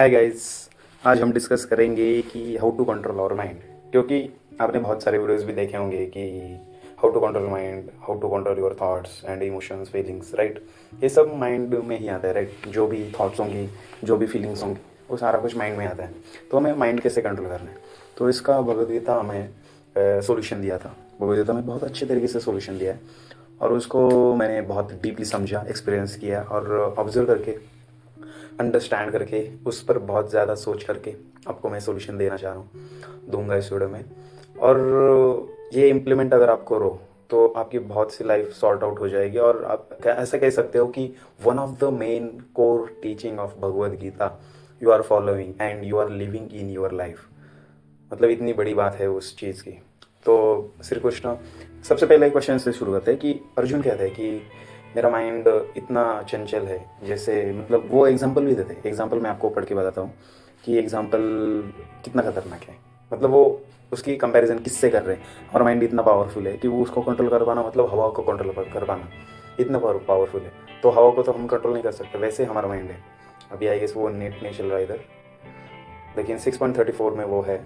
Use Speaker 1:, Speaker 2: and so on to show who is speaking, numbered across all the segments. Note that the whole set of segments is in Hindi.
Speaker 1: Hi guys. आज हम डिस्कस करेंगे कि how to control our mind. क्योंकि आपने बहुत सारे वीडियोस भी देखे होंगे कि how to control mind, how to control your thoughts and emotions, feelings, right. ये सब माइंड में ही आता है, राइट। जो भी थॉट्स होंगी, जो भी फीलिंग्स होंगी, वो सारा कुछ माइंड में आता है। तो हमें माइंड कैसे कंट्रोल करना है, तो इसका भगवद गीता हमें सॉल्यूशन दिया था। भगवद गीता में बहुत अच्छे तरीके से सॉल्यूशन दिया है और उसको मैंने बहुत डीपली समझा, एक्सपीरियंस किया और ऑब्जर्व करके, अंडरस्टैंड करके, उस पर बहुत ज़्यादा सोच करके आपको मैं सॉल्यूशन देना चाह रहा हूँ, दूंगा इस वीडियो में। और ये इम्प्लीमेंट अगर आप करो तो आपकी बहुत सी लाइफ सॉर्ट आउट हो जाएगी। और आप ऐसा कह सकते हो कि one of the main core teaching of Bhagavad Gita you are following and you are living in your life. मतलब इतनी बड़ी बात है उस चीज़ की। तो श्री कृष्ण सबसे पहले क्वेश्चन से शुरू करते हैं कि अर्जुन कहते हैं कि मेरा माइंड इतना चंचल है। जैसे मतलब वो एग्जांपल भी देते हैं। एग्जांपल मैं आपको पढ़ के बताता हूँ कि एग्जांपल कितना खतरनाक है। मतलब वो उसकी कंपैरिजन किससे कर रहे हैं। हमारा माइंड इतना पावरफुल है कि वो उसको कंट्रोल कर पाना मतलब हवा को कंट्रोल कर पाना इतना पावरफुल है। तो हवा को तो हम कंट्रोल नहीं कर सकते, वैसे हमारा माइंड है। अभी आई गेस वो नेट नहीं चल रहा इधर, लेकिन 6.34 में वो है।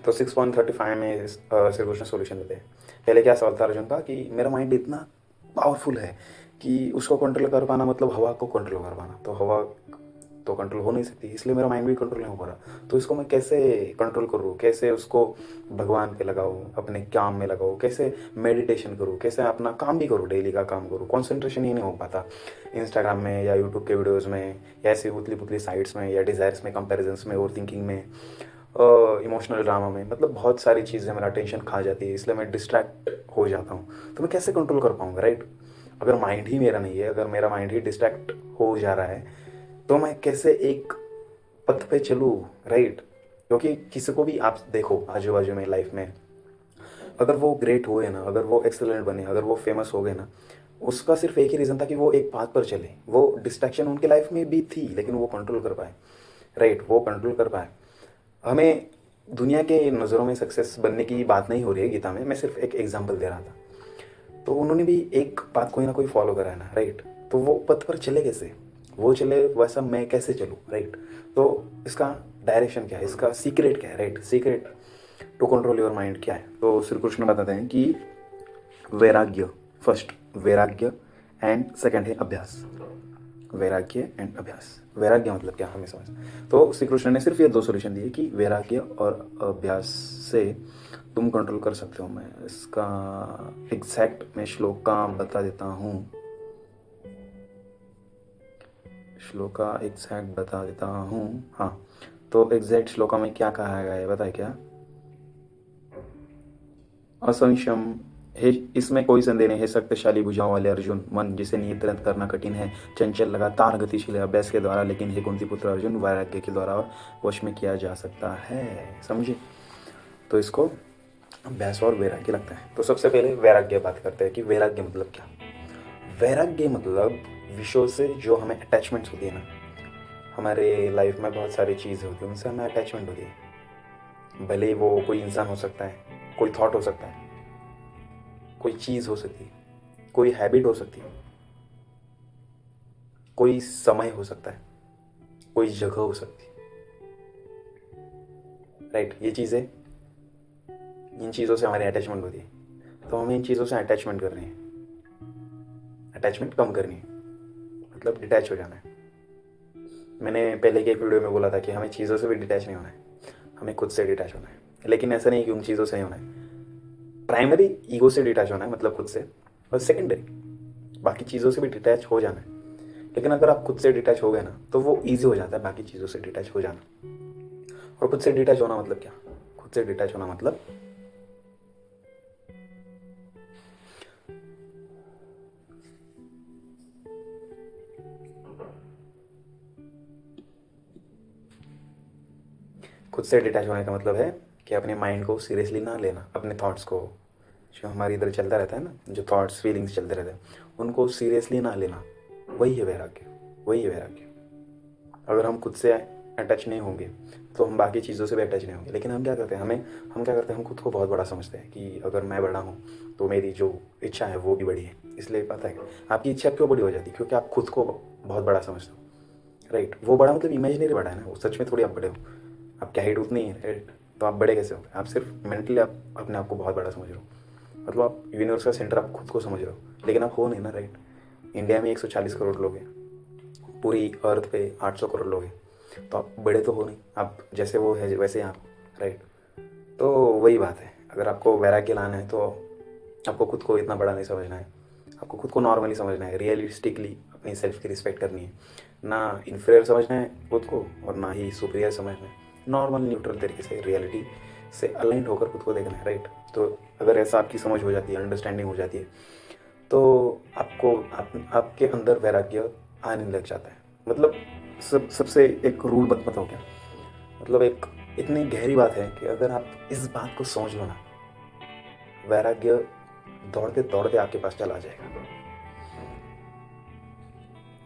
Speaker 1: तो 6.35 में श्री कृष्ण सोल्यूशन देते हैं। पहले क्या सवाल था अर्जुन का कि मेरा माइंड इतना पावरफुल है कि उसको कंट्रोल कर पाना मतलब हवा को कंट्रोल कर पाना। तो हवा तो कंट्रोल हो नहीं सकती, इसलिए मेरा माइंड भी कंट्रोल नहीं हो पा रहा। तो इसको मैं कैसे कंट्रोल करूँ, कैसे उसको भगवान पे लगाऊँ, अपने काम में लगाऊँ, कैसे मेडिटेशन करूँ, कैसे अपना काम भी करूँ, डेली का काम करूँ। कॉन्सेंट्रेशन ही नहीं हो पाता इंस्टाग्राम में या यूट्यूब के वीडियोज़ में या ऐसे उतली पुतली साइट्स में या डिज़ायर्स में, कंपेरिजन्स में, ओवर थिंकिंग में, इमोशनल ड्रामा में। मतलब बहुत सारी चीज़ें मेरा टेंशन खा जाती है, इसलिए मैं डिस्ट्रैक्ट हो जाता हूँ। तो मैं कैसे कंट्रोल कर पाऊँगा, राइट। अगर माइंड ही मेरा नहीं है, अगर मेरा माइंड ही डिस्ट्रैक्ट हो जा रहा है, तो मैं कैसे एक पथ पे चलूँ, राइट। क्योंकि किसी को भी आप देखो आजू बाजू में लाइफ में, अगर वो ग्रेट हुए ना, अगर वो एक्सेलेंट बने, अगर वो फेमस हो गए ना, उसका सिर्फ एक ही रीज़न था कि वो एक पाथ पर चले। वो डिस्ट्रैक्शन उनके लाइफ में भी थी लेकिन वो कंट्रोल कर पाए, राइट। वो कंट्रोल कर पाए। हमें दुनिया के नज़रों में सक्सेस बनने की बात नहीं हो रही है गीता में, मैं सिर्फ एक एग्जांपल दे रहा था। तो उन्होंने भी एक बात कोई ना कोई फॉलो करा है ना, राइट। तो वो पथ पर चले कैसे, वो चले वैसा मैं कैसे चलूँ, राइट। तो इसका डायरेक्शन क्या है, इसका सीक्रेट क्या है, right. Secret to control your mind क्या है, तो श्री कृष्ण बताते हैं कि वैराग्य फर्स्ट, वैराग्य एंड सेकंड है अभ्यास। वैराग्य एंड अभ्यास। वैराग्य मतलब क्या, हमें समझ। तो श्री कृष्ण ने सिर्फ ये दो सोल्यूशन दिए कि वैराग्य और अभ्यास से तुम कंट्रोल कर सकते हो। मैं इसका एग्जैक्ट मैं श्लोका बता देता हूँ, श्लोका एग्जैक्ट बता देता हूँ। हाँ, तो एग्जैक्ट श्लोका में क्या कहा गया है बताए क्या। असंशयम हे, इसमें कोई संदेह नहीं है, शक्तिशाली भुजाओं वाले अर्जुन, मन जिसे नियंत्रित करना कठिन है, चंचल लगातार गतिशील है अभ्यास के द्वारा, लेकिन हे कुंती पुत्र अर्जुन वैराग्य के द्वारा वश में किया जा सकता है। समझे। तो इसको अभ्यास और वैराग्य लगता है। तो सबसे पहले वैराग्य बात करते हैं कि वैराग्य मतलब क्या। वैराग्य मतलब विषयों से जो हमें अटैचमेंट्स होती है ना, हमारे लाइफ में बहुत सारी चीज़ें होती है, उनसे हमें अटैचमेंट होती है। भले वो कोई इंसान हो सकता है, कोई थॉट हो सकता है, कोई चीज़ हो सकती है, कोई हैबिट हो सकती है, कोई समय हो सकता है, कोई जगह हो सकती है, राइट। ये चीज़ें, इन चीज़ों से हमारी अटैचमेंट होती है। तो हमें इन चीज़ों से अटैचमेंट करनी है, अटैचमेंट कम करनी है, मतलब डिटैच हो जाना है। मैंने पहले के एक वीडियो में बोला था कि हमें चीज़ों से भी डिटैच नहीं होना है, हमें खुद से डिटैच होना है। लेकिन ऐसा नहीं कि उन चीज़ों से नहीं होना है। प्राइमरी ईगो से डिटैच होना है, मतलब खुद से, और सेकेंडरी बाकी चीज़ों से भी डिटैच हो जाना है। लेकिन अगर आप खुद से डिटैच हो गए ना, तो वो ईजी हो जाता है बाकी चीज़ों से डिटैच हो जाना। और खुद से डिटैच होना मतलब क्या, खुद से डिटैच होना मतलब खुद से डिटैच होने का मतलब है कि अपने माइंड को सीरियसली ना लेना, अपने थॉट्स को, जो हमारे इधर चलता रहता है ना, जो थॉट्स फीलिंग्स चलते रहते हैं, उनको सीरियसली ना लेना। वही है वैराग्य, वही है वैराग्य। अगर हम खुद से अटैच नहीं होंगे तो हम बाकी चीज़ों से भी अटैच नहीं होंगे। लेकिन हम क्या करते हैं, हम क्या करते हैं, हम खुद को बहुत बड़ा समझते हैं कि अगर मैं बड़ा हूँ तो मेरी जो इच्छा है वो भी बड़ी है। इसलिए पता है आपकी इच्छा क्यों बड़ी हो जाती है, क्योंकि आप खुद को बहुत बड़ा समझते हो, राइट। वो बड़ा मतलब इमेजिनरी बड़ा है ना, वो सच में थोड़ी आप बड़े हो। आपकी हाइट उतनी है, राइट, तो आप बड़े कैसे हो? आप सिर्फ मेंटली आप अपने आप को बहुत बड़ा समझ रहे हो, मतलब आप यूनिवर्स का सेंटर आप खुद को समझ रहे हो, लेकिन आप हो नहीं ना, राइट। इंडिया में 140 करोड़ लोग हैं, पूरी अर्थ पे 800 करोड़ लोग हैं, तो आप बड़े तो हो नहीं, आप जैसे वो है वैसे ही आप, राइट। तो वही बात है, अगर आपको वैराग्य लाना है तो आपको खुद को इतना बड़ा नहीं समझना है, आपको खुद को नॉर्मली समझना है, रियलिस्टिकली अपनी सेल्फ की रिस्पेक्ट करनी है, ना इन्फीरियर समझना है खुद को और ना ही सुपीरियर समझना है, नॉर्मल न्यूट्रल तरीके से रियलिटी से अलाइंड होकर खुद को देखना है, राइट। तो अगर ऐसा आपकी समझ हो जाती है, अंडरस्टैंडिंग हो जाती है, तो आपके अंदर वैराग्य आने लग जाता है। मतलब सबसे एक रूल बताओ क्या, मतलब एक इतनी गहरी बात है कि अगर आप इस बात को समझ लो ना, वैराग्य दौड़ते दौड़ते आपके पास चला जाएगा।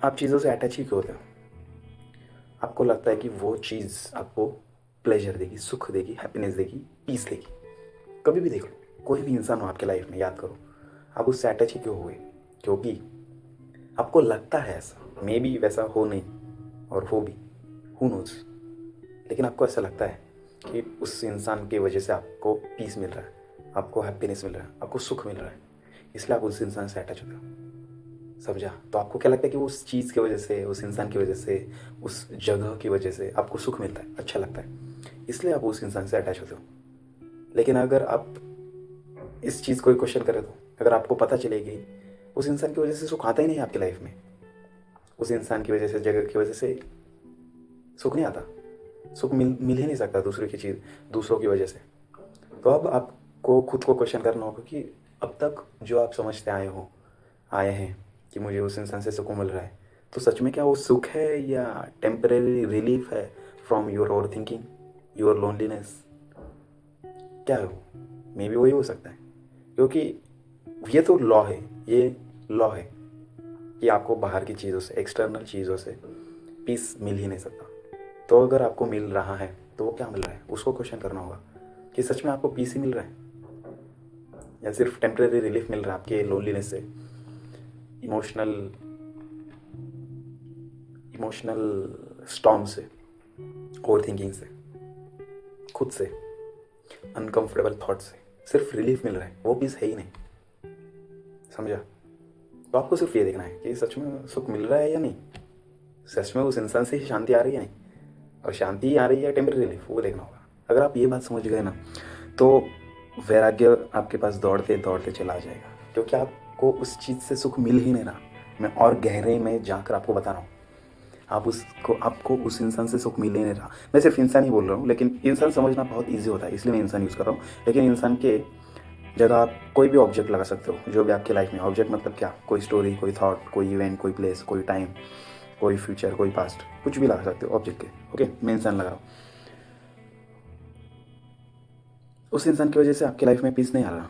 Speaker 1: आप चीज़ों से अटैच ही क्यों होते हो? आपको लगता है कि वो चीज़ आपको प्लेजर देगी, सुख देगी, हैप्पीनेस देगी, पीस देगी। कभी भी देख लो, कोई भी इंसान हो आपके लाइफ में, याद करो आप उससे अटैच ही क्यों हुए? क्योंकि आपको लगता है ऐसा, मे बी वैसा हो नहीं और हो भी, हु नोज, लेकिन आपको ऐसा लगता है कि उस इंसान की वजह से आपको पीस मिल रहा है, आपको हैप्पीनेस मिल रहा है, आपको सुख मिल रहा है, इसलिए आप उस इंसान से अटैच होते हो। समझा? तो आपको क्या लगता है कि उस चीज़ की वजह से, उस इंसान की वजह से, उस जगह की वजह से आपको सुख मिलता है, अच्छा लगता है, इसलिए आप उस इंसान से अटैच होते हो। लेकिन अगर आप इस चीज़ को क्वेश्चन करें, तो अगर आपको पता चलेगी उस इंसान की वजह से सुख आता ही नहीं आपकी लाइफ में, उस इंसान की वजह से, जगह की वजह से सुख नहीं आता, सुख मिल ही नहीं सकता दूसरों की वजह से, तो अब आपको खुद को क्वेश्चन करना होगा कि अब तक जो आप समझते आए हैं कि मुझे उस इंसान से सुकून मिल रहा है, तो सच में क्या वो सुख है या टेम्परेरी रिलीफ है from your over thinking, your loneliness? क्या है वो? मे बी वही हो सकता है, क्योंकि ये तो लॉ है, ये लॉ है कि आपको बाहर की चीज़ों से, एक्सटर्नल चीज़ों से पीस मिल ही नहीं सकता। तो अगर आपको मिल रहा है तो वो क्या मिल रहा है, उसको क्वेश्चन करना होगा कि सच में आपको पीस ही मिल रहा है या सिर्फ टेम्परेरी रिलीफ मिल रहा है आपके लोनलीनेस से, इमोशनल स्टॉर्म से, ओवर थिंकिंग से, खुद से, अनकंफर्टेबल थॉट से सिर्फ रिलीफ मिल रहा है, वो पीस है ही नहीं। समझा? तो आपको सिर्फ ये देखना है कि सच में सुख मिल रहा है या नहीं, सच में उस इंसान से ही शांति आ रही है नहीं, और शांति आ रही है टेम्परेरी रिलीफ, वो देखना होगा। अगर आप ये बात समझ गए ना, तो वैराग्य आपके पास दौड़ते दौड़ते चला जाएगा, क्योंकि आपको उस चीज़ से सुख मिल ही नहीं रहा। मैं और गहरे में जाकर आपको बता रहा हूँ, आपको उस इंसान से सुख मिल ही नहीं रहा। मैं सिर्फ इंसान ही बोल रहा हूँ, लेकिन इंसान समझना बहुत ईजी होता है, इसलिए मैं इंसान यूज़ कर रहा हूँ। लेकिन इंसान के जगह आप कोई भी ऑब्जेक्ट लगा सकते हो, जो भी आपके लाइफ में, ऑब्जेक्ट मतलब क्या, कोई स्टोरी, कोई थॉट, कोई इवेंट, कोई प्लेस, कोई टाइम, कोई फ्यूचर, कोई पास्ट, कुछ भी लगा सकते हो ऑब्जेक्ट के। ओके, मैं इंसान लगा रहा हूँ। उस इंसान की वजह से आपकी लाइफ में पीस नहीं आ रहा,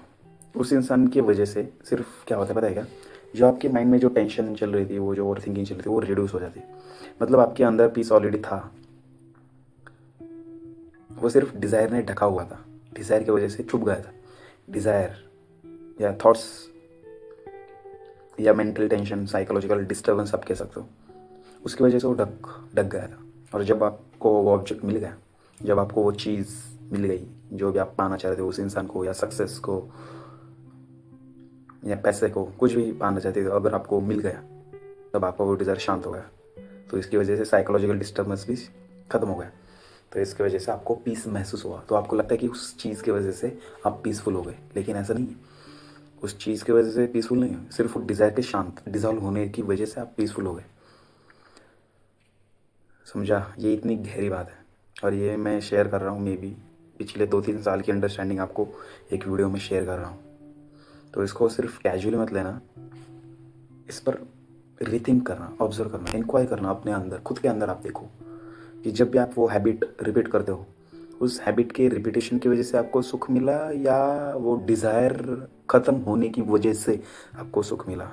Speaker 1: उस इंसान की वजह से सिर्फ क्या होता है पता है क्या, जो आपके माइंड में जो टेंशन चल रही थी, वो जो ओवर थिंकिंग चल रही थी, वो रिड्यूस हो जाती। मतलब आपके अंदर पीस ऑलरेडी था, वो सिर्फ डिज़ायर ने ढका हुआ था, डिज़ायर की वजह से छुप गया था। डिज़ायर या थॉट्स या मेंटल टेंशन, साइकोलॉजिकल डिस्टर्बेंस आप कह सकते हो, उसकी वजह से वो ढक गया था। और जब आपको वो ऑब्जेक्ट मिल गया, जब आपको वो चीज़ मिल गई जो भी आप पाना चाहते थे, उस इंसान को या सक्सेस को या पैसे को, कुछ भी पाना चाहते थे, अगर आपको मिल गया, तब आपका वो डिज़ायर शांत हो गया। तो इसकी वजह से साइकोलॉजिकल डिस्टर्बेंस भी ख़त्म हो गया, तो इसकी वजह से आपको पीस महसूस हुआ। तो आपको लगता है कि उस चीज़ की वजह से आप पीसफुल हो गए, लेकिन ऐसा नहीं है। उस चीज़ की वजह से पीसफुल नहीं है, सिर्फ डिज़ायर के शांत डिज़ॉल्व होने की वजह से आप पीसफुल हो गए। समझा? ये इतनी गहरी बात है, और ये मैं शेयर कर रहा हूँ, मे बी पिछले 2-3 साल की अंडरस्टैंडिंग आपको एक वीडियो में शेयर कर रहा हूँ। तो इसको सिर्फ कैजुअली मत लेना, इस पर रीथिंक करना, ऑब्जर्व करना, इंक्वायर करना अपने अंदर, खुद के अंदर। आप देखो कि जब भी आप वो हैबिट रिपीट करते हो, उस हैबिट के रिपीटेशन की वजह से आपको सुख मिला या वो डिज़ायर ख़त्म होने की वजह से आपको सुख मिला।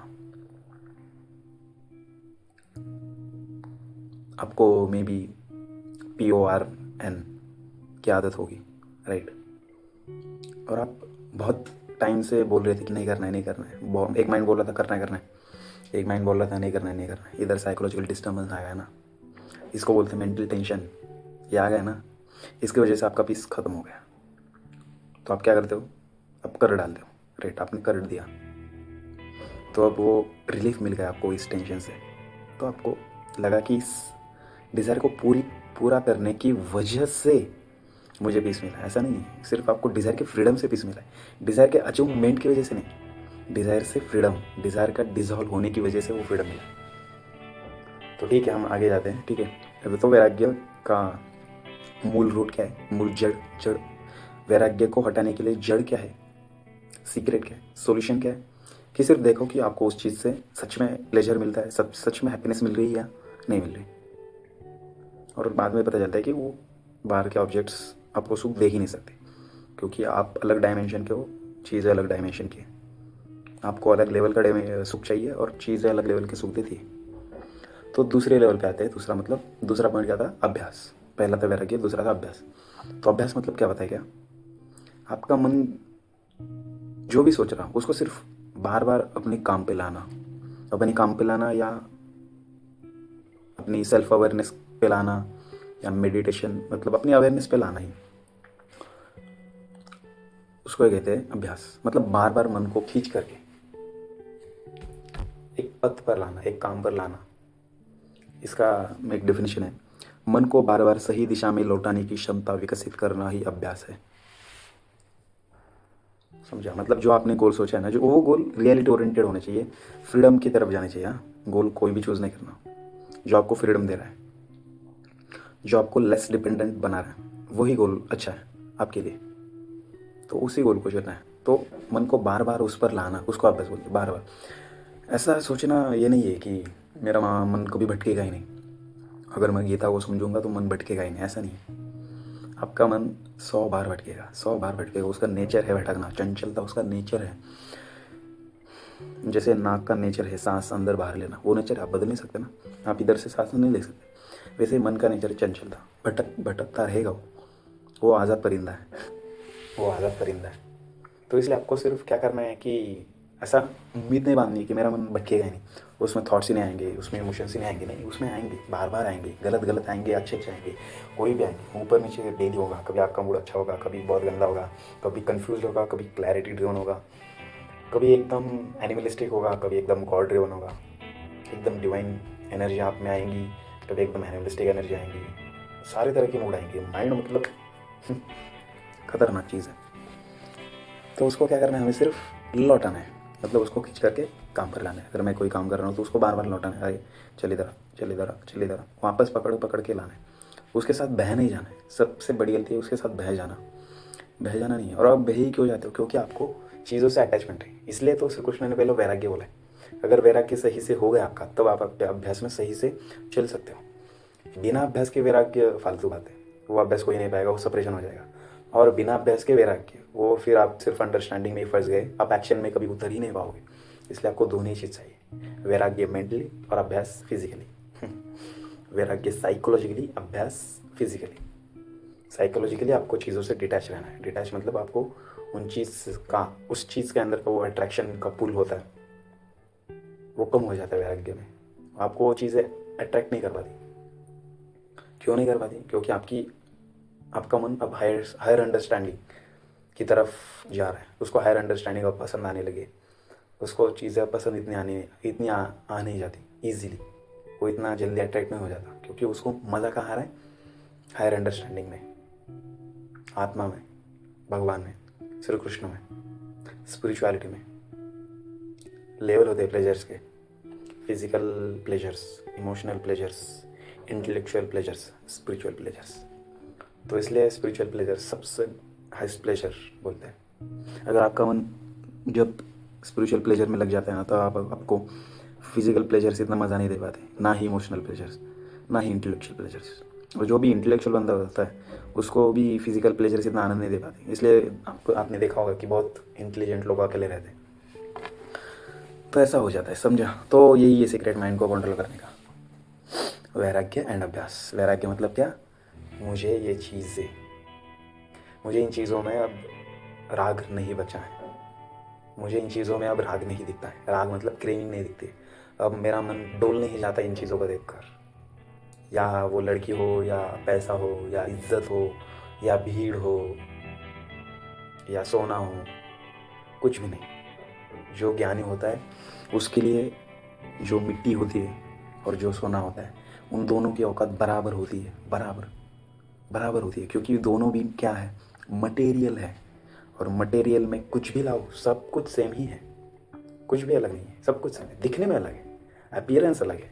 Speaker 1: आपको मे बी PORN की आदत होगी, राइट, और आप बहुत टाइम से बोल रहे थे कि नहीं करना है, नहीं करना है। एक माइंड बोल रहा था करना है, करना है, एक माइंड बोल रहा था नहीं करना है, नहीं करना है। इधर साइकोलॉजिकल डिस्टर्बेंस आ गया ना, इसको बोलते हैं मेंटल टेंशन। ये आ गया ना, इसकी वजह से आपका पीस ख़त्म हो गया। तो आप क्या करते हो, अब कर डालते हो, राइट, आपने कर दिया, तो अब वो रिलीफ मिल गया आपको इस टेंशन से। तो आपको लगा कि इस डिज़ायर को पूरा करने की वजह से मुझे पीस मिला। ऐसा नहीं है, सिर्फ आपको डिज़ायर के फ्रीडम से पीस मिला है, डिज़ायर के अचीवमेंट की वजह से नहीं, डिज़ायर से फ्रीडम, डिज़ायर का डिजॉल्व होने की वजह से वो फ्रीडम मिला। तो ठीक है, हम आगे जाते हैं। ठीक है, अब तो वैराग्य का मूल रूट क्या है, मूल जड़ वैराग्य को हटाने के लिए जड़ क्या है, सीक्रेट क्या है, सॉल्यूशन क्या है, कि सिर्फ देखो कि आपको उस चीज़ से सच में प्लेजर मिलता है, सच में हैप्पीनेस मिल रही है या नहीं मिल रही। और बाद में पता चलता है कि वो बाहर के ऑब्जेक्ट्स आपको सुख दे ही नहीं सकते, क्योंकि आप अलग डायमेंशन के हो, चीज़ें अलग डायमेंशन की है। आपको अलग लेवल का सुख चाहिए और चीज़ें अलग लेवल के सुख देती है। तो दूसरे लेवल पे आते हैं। दूसरा पॉइंट क्या था, अभ्यास। पहला था वैराग्य, दूसरा था अभ्यास। तो अभ्यास मतलब क्या बताया, क्या आपका मन जो भी सोच रहा उसको सिर्फ बार बार अपने काम पे लाना, या अपनी सेल्फ अवेयरनेस पे लाना, या मेडिटेशन, मतलब अपनी अवेयरनेस पे लाना ही, उसको कहते हैं अभ्यास। मतलब बार बार मन को खींच करके एक पथ पर लाना, एक काम पर लाना। इसका एक डेफिनेशन है, मन को बार बार सही दिशा में लौटाने की क्षमता विकसित करना ही अभ्यास है। समझा, मतलब जो आपने गोल सोचा है ना, जो वो गोल रियलिटी ओरिएंटेड होना चाहिए, फ्रीडम की तरफ जाना चाहिए। हाँ, गोल कोई भी चूज़ नहीं करना, जो आपको फ्रीडम दे रहा है, जो आपको लेस डिपेंडेंट बना रहा है, वही गोल अच्छा है आपके लिए। तो उसी गोल को चुनना है। तो मन को बार बार उस पर लाना, उसको अभ्यास बोलते हैं। बार बार ऐसा सोचना ये नहीं है कि मेरा मन कभी भटकेगा ही नहीं, अगर मैं गीता को समझूंगा तो मन भटकेगा ही नहीं, ऐसा नहीं। आपका मन 100 बार भटकेगा, 100 बार भटकेगा, उसका नेचर है भटकना, चंचलता उसका नेचर है। जैसे नाक का नेचर है सांस अंदर बाहर लेना, वो नेचर आप बदल नहीं सकते ना, आप इधर से सांस नहीं ले सकते। वैसे मन का नेचर चंचलता, भटकता रहेगा, वो आज़ाद परिंदा है, वो आज़ाद परिंदा है। तो इसलिए आपको सिर्फ क्या करना है कि ऐसा उम्मीद नहीं बांधनी कि मेरा मन भटकेगा ही नहीं, उसमें थॉट्स ही नहीं आएंगे, उसमें इमोशंस ही नहीं आएंगे। नहीं, उसमें आएंगे, बार बार आएंगे, गलत आएंगे, अच्छे आएंगे, कोई भी आएंगे, ऊपर नीचे डेली होगा। कभी आपका मूड अच्छा होगा, कभी बहुत गंदा होगा, कभी कंफ्यूज होगा, कभी क्लैरिटी ड्रिवन होगा, कभी एकदम एनिमलिस्टिक होगा, कभी एकदम गॉड ड्रिवन होगा, एकदम डिवाइन एनर्जी आप में आएंगी, कभी एकदम एनिमलिस्टिक एनर्जी आएंगी, सारे तरह के मूड आएंगे। माइंड मतलब खतरनाक चीज़ है। तो उसको क्या करना है, हमें सिर्फ लौटाना है, मतलब उसको खींच करके काम पर लाना है। अगर मैं कोई काम कर रहा हूँ तो उसको बार बार लौटाना है, अरे चल इधर वापस पकड़ के लाना है। उसके साथ बह नहीं जाना है, सबसे बड़ी गलती है उसके साथ बह जाना नहीं है। और आप बह ही क्यों जाते हो, क्योंकि आपको चीज़ों से अटैचमेंट है। इसलिए तो श्री कृष्ण ने पहले वैराग्य बोला है। अगर वैराग्य सही से हो गया आपका, तब आप अभ्यास में सही से चल सकते हो। बिना अभ्यास के वैराग्य फालतू बात है, वो अभ्यास कोई नहीं पाएगा, वो सप्रेशन हो जाएगा। और बिना अभ्यास के वैराग्य, वो फिर आप सिर्फ अंडरस्टैंडिंग में ही फंस गए, आप एक्शन में कभी उतर ही नहीं पाओगे। इसलिए आपको दोनों ही चीज़ चाहिए, वैराग्य मेंटली और अभ्यास फिजिकली। वैराग्य साइकोलॉजिकली, अभ्यास फिजिकली। साइकोलॉजिकली आपको चीज़ों से डिटैच रहना है। डिटैच मतलब आपको उस चीज़ के अंदर का वो अट्रैक्शन का पुल होता है, वो कम हो जाता है वैराग्य में। आपको वो चीज़ें अट्रैक्ट नहीं कर पाती। क्यों नहीं कर पाती, क्योंकि आपका मन अब हायर अंडरस्टैंडिंग की तरफ जा रहा है। उसको हायर अंडरस्टैंडिंग अब पसंद आने लगे, उसको चीज़ें पसंद इतनी आ नहीं जाती ईजीली, वो इतना जल्दी अट्रैक्ट नहीं हो जाता, क्योंकि उसको मज़ा कहाँ आ रहा है, हायर अंडरस्टैंडिंग में, आत्मा में, भगवान में, श्री कृष्ण में, स्पिरिचुअलिटी में। लेवल होते हैं प्लेजर्स के, physical pleasures, emotional pleasures, intellectual pleasures, spiritual pleasures. तो इसलिए स्पिरिचुअल प्लेजर सबसे हाईएस्ट प्लेजर बोलते हैं। अगर आपका मन जब स्पिरिचुअल प्लेजर में लग जाता है ना, तो आपको फिजिकल प्लेजर्स इतना मज़ा नहीं दे पाते, ना ही इमोशनल प्लेजर्स, ना ही इंटेलेक्चुअल प्लेजर्स। और जो भी इंटेलेक्चुअल बंदा होता है उसको भी फिजिकल प्लेजर्स इतना आनंद नहीं दे पाते। इसलिए आपने देखा होगा कि बहुत इंटेलिजेंट लोग अकेले रहते हैं। तो ऐसा हो जाता है, समझा। तो यही है सीक्रेट माइंड को कंट्रोल करने का, वैराग्य एंड अभ्यास। वैराग्य मतलब क्या, मुझे इन चीज़ों में अब राग नहीं बचा है, मुझे इन चीज़ों में अब राग नहीं दिखता है। राग मतलब क्रेविंग नहीं दिखती, अब मेरा मन डोल नहीं जाता इन चीज़ों को देखकर। या वो लड़की हो, या पैसा हो, या इज्जत हो, या भीड़ हो, या सोना हो, कुछ भी नहीं। जो ज्ञानी होता है उसके लिए जो मिट्टी होती है और जो सोना होता है, उन दोनों की औकात बराबर होती है, बराबर बराबर होती है, क्योंकि दोनों भी क्या है, मटेरियल है। और मटेरियल में कुछ भी लाओ, सब कुछ सेम ही है, कुछ भी अलग नहीं है, सब कुछ सेम है। दिखने में अलग है, अपीयरेंस अलग है।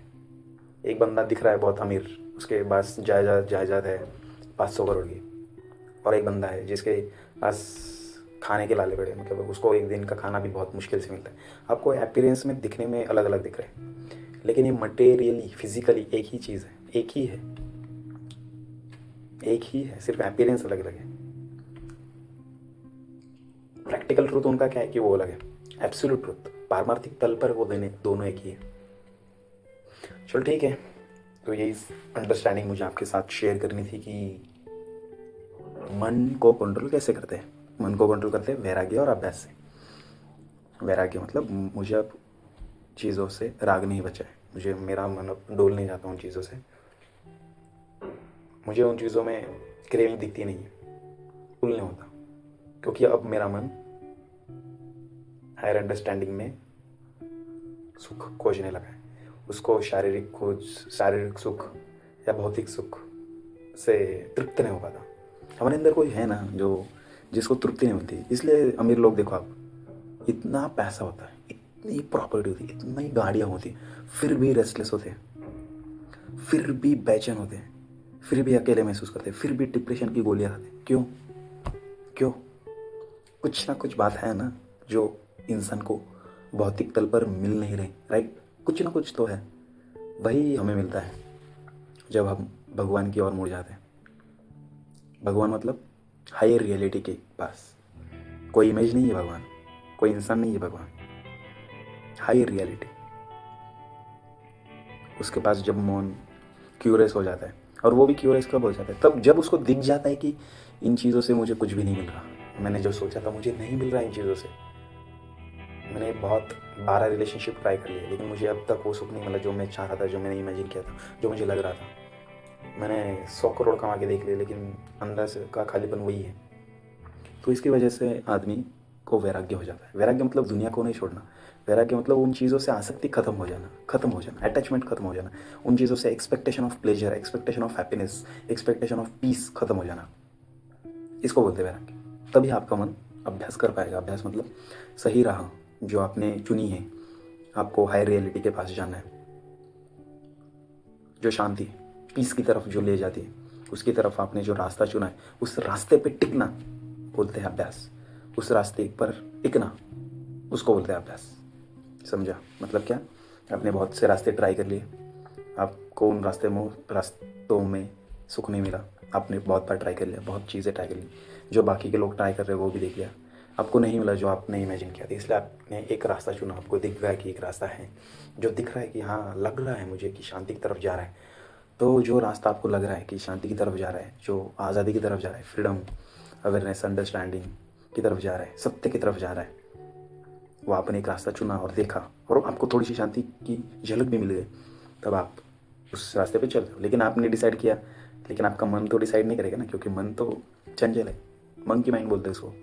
Speaker 1: एक बंदा दिख रहा है बहुत अमीर, उसके पास जायदाद है 500 करोड़ की, और एक बंदा है जिसके पास खाने के लाले बड़े, मतलब उसको एक दिन का खाना भी बहुत मुश्किल से मिलता है। आपको अपीयरेंस में दिखने में अलग अलग दिख रहे हैं, लेकिन ये मटेरियली फिजिकली एक ही चीज़ है, एक ही है, एक ही है, सिर्फ अपीयरेंस अलग अलग है। प्रैक्टिकल ट्रूथ उनका क्या है कि वो अलग है, एब्सोल्यूट ट्रूथ पारमार्थिक तल पर वो दोनों एक ही है। चलो ठीक है, तो यही अंडरस्टैंडिंग मुझे आपके साथ शेयर करनी थी कि मन को कंट्रोल कैसे करते हैं। मन को कंट्रोल करते हैं वैराग्य और अभ्यास से। वैराग्य मतलब मुझे अब चीज़ों से राग नहीं बचा है, मुझे मेरा मन अब डोल नहीं जाता उन चीज़ों से, मुझे उन चीज़ों में क्रेविंग दिखती नहीं है, पुल नहीं होता, क्योंकि अब मेरा मन हायर अंडरस्टैंडिंग में सुख खोजने लगा है। उसको शारीरिक सुख या भौतिक सुख से तृप्त नहीं हो पाता। हमारे अंदर कोई है ना जो जिसको तृप्ति नहीं मिलती। इसलिए अमीर लोग देखो आप, इतना पैसा होता है, इतनी प्रॉपर्टी होती है, इतनी गाड़ियाँ होती हैं, फिर भी रेस्टलेस होते हैं, फिर भी बेचैन होते हैं, फिर भी अकेले महसूस करते हैं, फिर भी डिप्रेशन की गोलियाँ खाते हैं। क्यों क्यों? कुछ ना कुछ बात है ना जो इंसान को भौतिक तल पर मिल नहीं रही, राइट? कुछ ना कुछ तो है। वही हमें मिलता है जब हम भगवान की ओर मुड़ जाते हैं। भगवान मतलब हायर रियलिटी के पास। कोई इमेज नहीं है भगवान, कोई इंसान नहीं है भगवान, हायर रियलिटी। उसके पास जब मौन क्यूरियस हो जाता है, और वो भी क्यूरियस कब हो जाता है, तब जब उसको दिख जाता है कि इन चीज़ों से मुझे कुछ भी नहीं मिल रहा, मैंने जो सोचा था मुझे नहीं मिल रहा इन चीज़ों से। मैंने बहुत 12 रिलेशनशिप ट्राई कर लिए, लेकिन मुझे अब तक वो सुख नहीं मिला जो मैं चाह रहा था, जो मैंने इमेजिन किया था, जो मुझे लग रहा था। मैंने 100 करोड़ कमा के देख लिए, लेकिन अंदर से का खालीपन वही है। तो इसकी वजह से आदमी को वैराग्य हो जाता है। वैराग्य मतलब दुनिया को नहीं छोड़ना, वैराग्य मतलब उन चीज़ों से आसक्ति खत्म हो जाना, अटैचमेंट खत्म हो जाना, उन चीज़ों से expectation of pleasure, expectation of happiness, expectation of peace खत्म हो जाना, इसको बोलते हैं वैराग्य। तभी आपका मन अभ्यास कर पाएगा। अभ्यास मतलब सही राह जो आपने चुनी है, आपको हायर रियलिटी के पास जाना है, जो शांति पीस की तरफ जो ले जाती है, उसकी तरफ आपने जो रास्ता चुना है, उस रास्ते पे टिकना बोलते हैं अभ्यास। उस रास्ते पर टिकना, उसको बोलते हैं अभ्यास। समझा मतलब क्या? आपने बहुत से रास्ते ट्राई कर लिए, आपको उन रास्तों में सुख नहीं मिला, आपने बहुत बार ट्राई कर लिया, बहुत चीज़ें ट्राई कर ली, जो बाकी के लोग ट्राई कर रहे हैं वो भी देख लिया, आपको नहीं मिला जो आपने इमेजिन किया था। इसलिए आपने एक रास्ता चुना, आपको दिख रहा है कि एक रास्ता है, जो दिख रहा है कि हाँ लग रहा है मुझे कि शांति की तरफ जा रहा है। तो जो रास्ता आपको लग रहा है कि शांति की तरफ जा रहा है, जो आज़ादी की तरफ जा रहा है, फ्रीडम, अवेयरनेस, अंडरस्टैंडिंग की तरफ जा रहा है, सत्य की तरफ जा रहा है, वो आपने एक रास्ता चुना और देखा, और आपको थोड़ी सी शांति की झलक भी मिल गई, तब आप उस रास्ते पे चल रहे हो। लेकिन आपने डिसाइड किया, लेकिन आपका मन तो डिसाइड नहीं करेगा ना, क्योंकि मन तो चंचल है, मन की माइंड बोलते हैं उसको,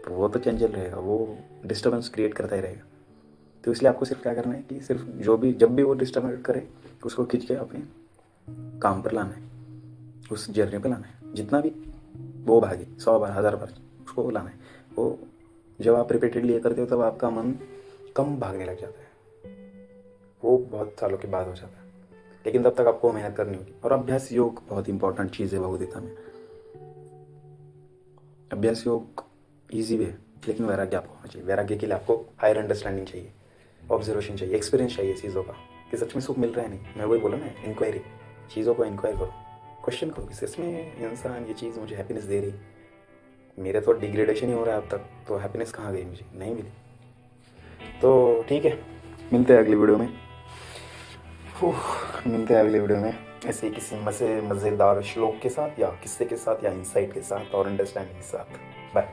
Speaker 1: तो वो तो चंचल रहेगा, वो डिस्टर्बेंस क्रिएट करता ही रहेगा। तो इसलिए आपको सिर्फ क्या करना है कि सिर्फ जब भी वो डिस्टर्ब करे, उसको खींच के अपने काम पर लाना है, उस जर्नी पर लाना है। जितना भी वो भागे 100 बार 1000 बार, उसको लाना है। वो जब आप रिपीटेडली ये करते हो तब आपका मन कम भागने लग जाता है, वो बहुत सालों के बाद हो जाता है, लेकिन तब तक आपको मेहनत करनी होगी। और अभ्यास योग बहुत इंपॉर्टेंट चीज़ है भगवद्गीता में। अभ्यास योग ईजी है, लेकिन वैराग्य आपको होना चाहिए। वैराग्य के लिए आपको हायर अंडरस्टैंडिंग चाहिए, ऑब्जर्वेशन चाहिए, एक्सपीरियंस चाहिए चीज़ों का, कि सच में सुख मिल रहा है नहीं। मैं वही बोला ना, इंक्वायरी, चीज़ों को इंक्वायर करो, क्वेश्चन करो कि सच में इंसान ये चीज़ मुझे हैप्पीनेस दे रही, मेरे तो डिग्रेडेशन ही हो रहा है अब तक, तो हैप्पीनेस कहाँ गई, मुझे नहीं मिली। तो ठीक है, मिलते हैं अगली वीडियो में। मिलते हैं अगले वीडियो में ऐसे ही किसी मज़ेदार श्लोक के साथ, या किस्से के साथ, या इंसाइट के साथ, और अंडरस्टैंडिंग के साथ। बाय।